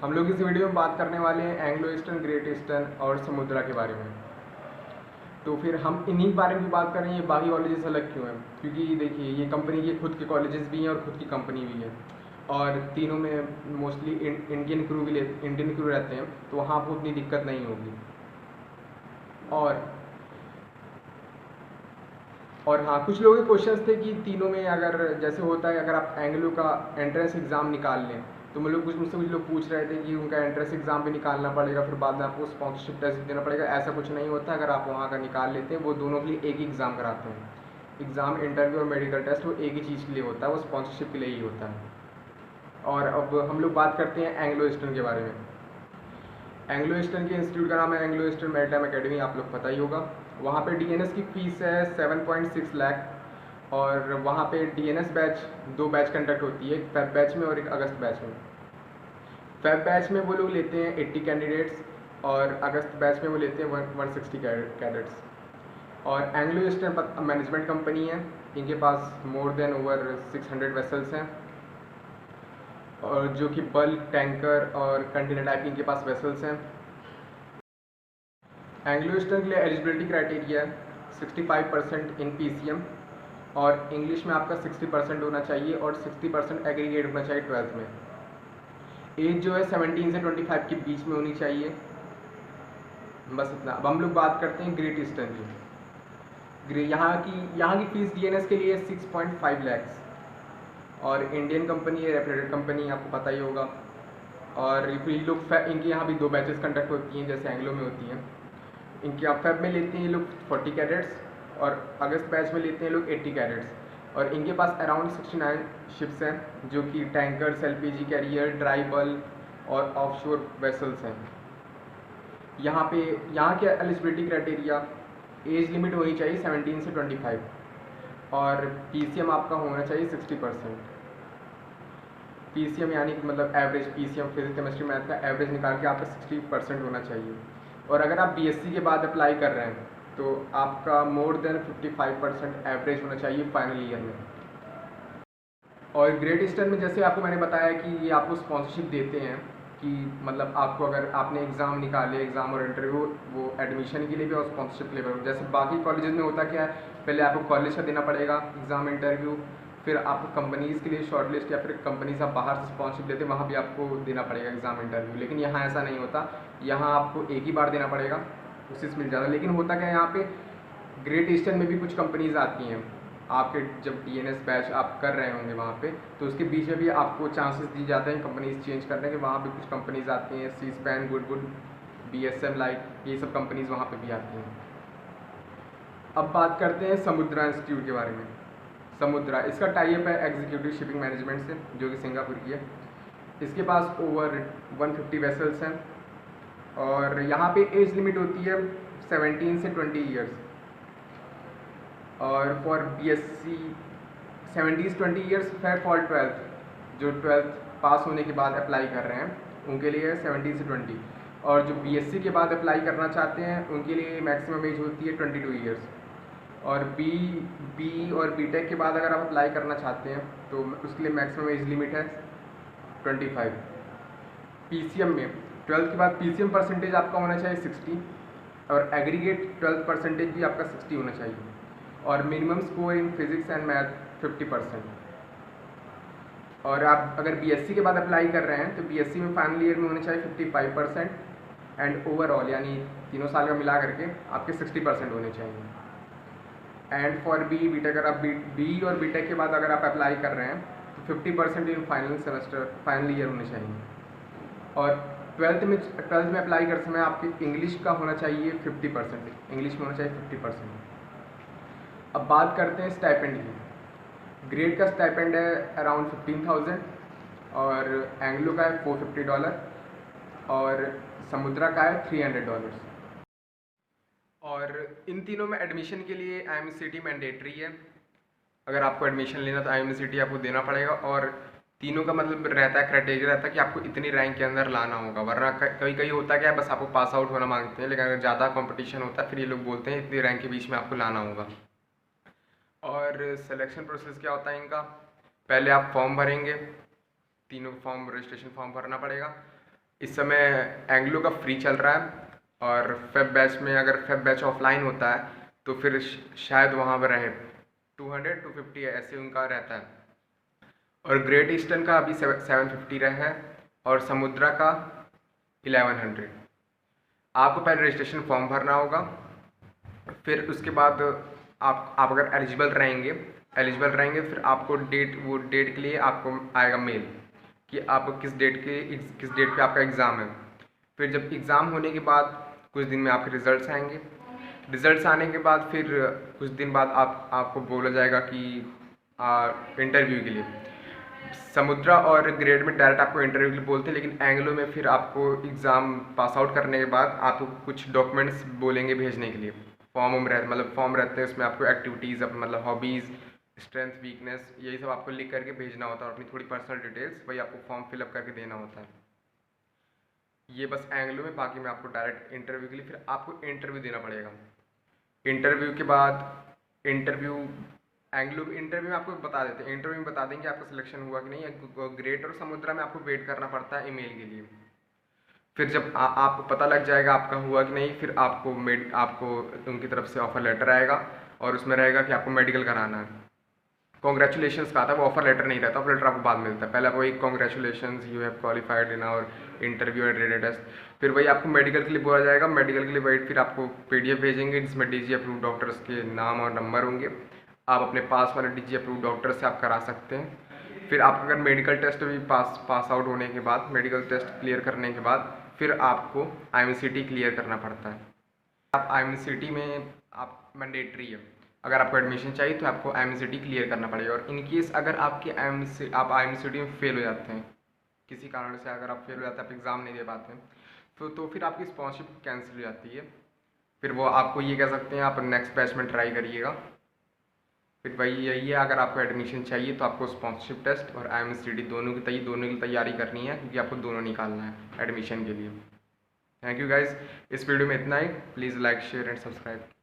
हम लोग इस वीडियो में बात करने वाले हैं एंग्लो ईस्टर्न, ग्रेट ईस्टर्न और समुद्रा के बारे में। तो फिर हम इन्हीं के बारे में बात कर रहे हैं, ये बाकी कॉलेजेस अलग क्यों हैं? क्योंकि देखिए, ये कंपनी के खुद के कॉलेजेस भी हैं और खुद की कंपनी भी है, और तीनों में मोस्टली इंडियन क्रू रहते हैं, तो वहाँ पर उतनी दिक्कत नहीं होगी। और हाँ, कुछ लोगों के क्वेश्चंस थे कि तीनों में अगर जैसे होता है, अगर आप एंग्लो का एंट्रेंस एग्ज़ाम निकाल लें, तो मुझसे कुछ लोग पूछ रहे थे कि उनका एंट्रेंस एग्ज़ाम भी निकालना पड़ेगा, फिर बाद में आपको स्पॉन्सरशिप टेस्ट देना पड़ेगा। ऐसा कुछ नहीं होता। अगर आप वहाँ का निकाल लेते हैं, वो दोनों के लिए एक ही एग्ज़ाम कराते हैं। एग्ज़ाम, इंटरव्यू और मेडिकल टेस्ट वो एक ही चीज़ के लिए होता है, वो स्पॉन्सरशिप के लिए ही होता है। और अब हम लोग बात करते हैं एंग्लो ईस्टर्न के बारे में। एंग्लो ईस्टर्न के इंस्टीट्यूट का नाम है एंग्लो ईस्टर्न मैरीटाइम एकेडमी, आप लोग पता ही होगा। वहाँ पे डीएनएस की फ़ीस है 7.6 लाख, और वहाँ पे डीएनएस बैच 2 बैच कंडक्ट होती है, एक फेब बैच में और एक अगस्त बैच में। फेब बैच में वो लोग लेते हैं 80 कैंडिडेट्स, और अगस्त बैच में वो लेते हैं 160 कैडेट्स। और एंग्लो ईस्टर्न मैनेजमेंट कंपनी है, इनके पास मोर देन ओवर 600 वेसल्स हैं, और जो कि बल्क, टैंकर और कंटेनर टाइप की इनके पास वेसल्स हैं। एंग्लो ईस्टर्न के लिए एलिजिबिलिटी क्राइटेरिया है 65% इन पीसीएम, और इंग्लिश में आपका 60% होना चाहिए, और 60% एग्रीगेट होना चाहिए 12th में। एज जो है 17 से 25 के बीच में होनी चाहिए। बस इतना। अब हम लोग बात करते हैं ग्रेट ईस्टर्न की। यहाँ की फ़ीस डीएनएस के लिए 6.5 लैक्स, और इंडियन कंपनी है, रेपुटेड कंपनी, आपको पता ही होगा। और ये लोग इनके यहाँ भी 2 बैचेस कंडक्ट होती हैं, जैसे एंग्लो में होती हैं। इनके आप फेब में लेते हैं ये लोग 40 कैडेट्स, और अगस्त बैच में लेते हैं लोग 80 कैडेट्स। और इनके पास अराउंड 69 शिप्स हैं, जो कि tankers, LPG career, dry bulk और ऑफशोर वेसल्स हैं। यहाँ के एलिजिबिलिटी क्राइटेरिया, एज लिमिट होनी चाहिए 17 से 25, और पीसीएम आपका होना चाहिए 60%। पीसीएम यानी कि मतलब average PCM, physics, chemistry, math का एवरेज निकाल के आपका 60% होना चाहिए। और अगर आप बीएससी के बाद अप्लाई कर रहे हैं, तो आपका मोर देन 55% एवरेज होना चाहिए फाइनल ईयर में। और ग्रेट ईस्टर्न में जैसे आपको मैंने बताया कि ये आपको स्पॉन्सरशिप देते हैं, कि मतलब आपको अगर आपने एग्ज़ाम निकाले, एग्ज़ाम और इंटरव्यू, वो एडमिशन के लिए भी और स्पॉन्सरशिप के लिए भी। जैसे बाकी कॉलेजेस में होता क्या है, पहले आपको कॉलेज का देना पड़ेगा एग्ज़ाम, इंटरव्यू, फिर आपको कंपनीज़ के लिए शॉर्टलिस्ट, या फिर कंपनीज आप बाहर से स्पॉन्सरशिप देते हैं, वहाँ भी आपको देना पड़ेगा एग्ज़ाम, इंटरव्यू। लेकिन यहाँ ऐसा नहीं होता, यहाँ आपको एक ही बार देना पड़ेगा, उसी से मिल जाता। लेकिन होता क्या है, यहाँ पे ग्रेट ईस्टर्न में भी कुछ कंपनीज़ आती हैं। आपके जब डीएनएस बैच आप कर रहे होंगे वहाँ पे, तो उसके बीच में भी आपको चांसेस दिए जाते हैं कंपनीज चेंज करने के। वहाँ पे कुछ कंपनीज आती हैं, सी स्पैन, गुडवुड, बीएसएम लाइक, ये सब कंपनीज वहाँ पे भी आती हैं। अब बात करते हैं समुद्रा इंस्टीट्यूट के बारे में। समुद्रा, इसका टाइप है एग्जीक्यूटिव शिपिंग मैनेजमेंट से, जो कि सिंगापुर की है। इसके पास ओवर 150 वेसल्स हैं, और यहाँ पे एज लिमिट होती है 17 से 20 ईयर्स। और फॉर बीएससी 17 से 20 ईयर्स है। फॉर 12th, जो 12th पास होने के बाद अप्लाई कर रहे हैं, उनके लिए 17 से 20। और जो बीएससी के बाद अप्लाई करना चाहते हैं, उनके लिए मैक्सिमम एज होती है 22 ईयर्स। और बी और बीटेक के बाद अगर आप अप्लाई करना चाहते हैं, तो उसके लिए मैक्सिमम एज लिमिट है 25। पीसीएम में 12th के बाद पीसीएम परसेंटेज आपका होना चाहिए 60, और एग्रीगेट 12th परसेंटेज भी आपका 60 होना चाहिए, और minimum score in physics and math 50%। और आप अगर बीएससी के बाद अप्लाई कर रहे हैं, तो बीएससी में फाइनल ईयर में होने चाहिए 55%, एंड ओवरऑल यानी तीनों साल का मिला करके आपके 60% होने चाहिए। एंड फॉर बीटेक, अगर आप बी और बीटेक के बाद अगर आप अप्लाई कर रहे हैं, तो 50% in final semester, final year होने चाहिए। और 12th में अप्लाई करते समय आपकी इंग्लिश का होना चाहिए 50%, इंग्लिश में होना चाहिए 50%। अब बात करते हैं स्टाइपेंड की। ग्रेड का स्टाइपेंड है अराउंड 15,000, और एंग्लो का है $450, और समुद्रा का है $300। और इन तीनों में एडमिशन के लिए IMCT मैंडेटरी है। अगर आपको एडमिशन लेना तो IMCT आपको देना पड़ेगा, और तीनों का मतलब रहता है, क्राइटेरिया रहता है कि आपको इतनी रैंक के अंदर लाना होगा। वरना कई होता क्या है, बस आपको पास आउट होना मांगते हैं, लेकिन अगर ज़्यादा कंपटीशन होता है, फिर ये लोग बोलते हैं इतनी रैंक के बीच में आपको लाना होगा। और सिलेक्शन प्रोसेस क्या होता है इनका, पहले आप फॉर्म भरेंगे, तीनों फॉर्म, रजिस्ट्रेशन फॉर्म भरना पड़ेगा। इस समय एंग्लो का फ्री चल रहा है, और फेब बैच में अगर फेब बैच ऑफलाइन होता है तो फिर शायद वहाँ पर रहे 200-250 ऐसे उनका रहता है। और ग्रेट ईस्टर्न का अभी 750 रहा है, और समुद्रा का 1100। आपको पहले रजिस्ट्रेशन फॉर्म भरना होगा, फिर उसके बाद आप अगर एलिजिबल रहेंगे फिर आपको वो डेट के लिए आपको आएगा मेल कि आप किस डेट पे आपका एग्ज़ाम है। फिर जब एग्ज़ाम होने के बाद कुछ दिन में आपके रिज़ल्ट्स आएंगे। रिज़ल्ट्स आने के बाद फिर कुछ दिन बाद आपको बोला जाएगा कि इंटरव्यू के लिए। समुद्रा और ग्रेड में डायरेक्ट आपको इंटरव्यू के लिए बोलते हैं, लेकिन एंग्लो में फिर आपको एग्ज़ाम पास आउट करने के बाद आपको कुछ डॉक्यूमेंट्स बोलेंगे भेजने के लिए। फॉर्म रहते हैं, उसमें आपको एक्टिविटीज़ मतलब हॉबीज़, स्ट्रेंथ, वीकनेस, यही सब आपको लिख करके भेजना होता है, और अपनी थोड़ी पर्सनल डिटेल्स वही आपको फॉर्म फिलअप करके देना होता है। ये बस एंग्लो में। बाकी में आपको डायरेक्ट इंटरव्यू के लिए फिर आपको इंटरव्यू देना पड़ेगा। इंटरव्यू के बाद इंटरव्यू में आपको बता देते हैं, इंटरव्यू में बता देंगे आपका सिलेक्शन हुआ कि नहीं। ग्रेट और समुद्रा में आपको वेट करना पड़ता है ईमेल के लिए। फिर जब आपको पता लग जाएगा आपका हुआ कि नहीं, फिर आपको उनकी तरफ से ऑफ़र लेटर आएगा, और उसमें रहेगा कि आपको मेडिकल कराना है। कॉन्ग्रेचुलेशंस का आता है, वो ऑफर लेटर नहीं रहता, ऑफर लेटर आपको बाद में मिलता है। पहले आपको एक congratulations you have qualified in और इंटरव्यू एंड रेडी टेस्ट। फिर वही आपको मेडिकल के लिए बोला जाएगा, मेडिकल के लिए वेट, फिर आपको PDF भेजेंगे जिसमें DG अप्रूव डॉक्टर्स के नाम और नंबर होंगे। आप अपने पास वाले DG अप्रूव डॉक्टर से आप करा सकते हैं। फिर आप अगर मेडिकल टेस्ट भी पास आउट होने के बाद, मेडिकल टेस्ट क्लियर करने के बाद, फिर आपको IMCT क्लियर करना पड़ता है। आप IMCT में आप मैंडेटरी है, अगर आपको एडमिशन चाहिए तो आपको IMCT क्लियर करना पड़ेगा। और इन केस अगर आप IMCT में फेल हो जाते हैं, किसी कारण से अगर आप फेल हो जाते हैं, आप एग्ज़ाम नहीं दे पाते हैं, तो फिर आपकी स्पॉन्सरशिप कैंसिल हो जाती है। फिर वो आपको ये कह सकते हैं आप नेक्स्ट बैच में ट्राई करिएगा। फिर वही यही है, अगर आपको एडमिशन चाहिए तो आपको स्पॉन्सरशिप टेस्ट और IMCT दोनों की तैयारी करनी है, क्योंकि आपको दोनों निकालना है एडमिशन के लिए। थैंक यू गाइज, इस वीडियो में इतना ही। Please like, share and subscribe.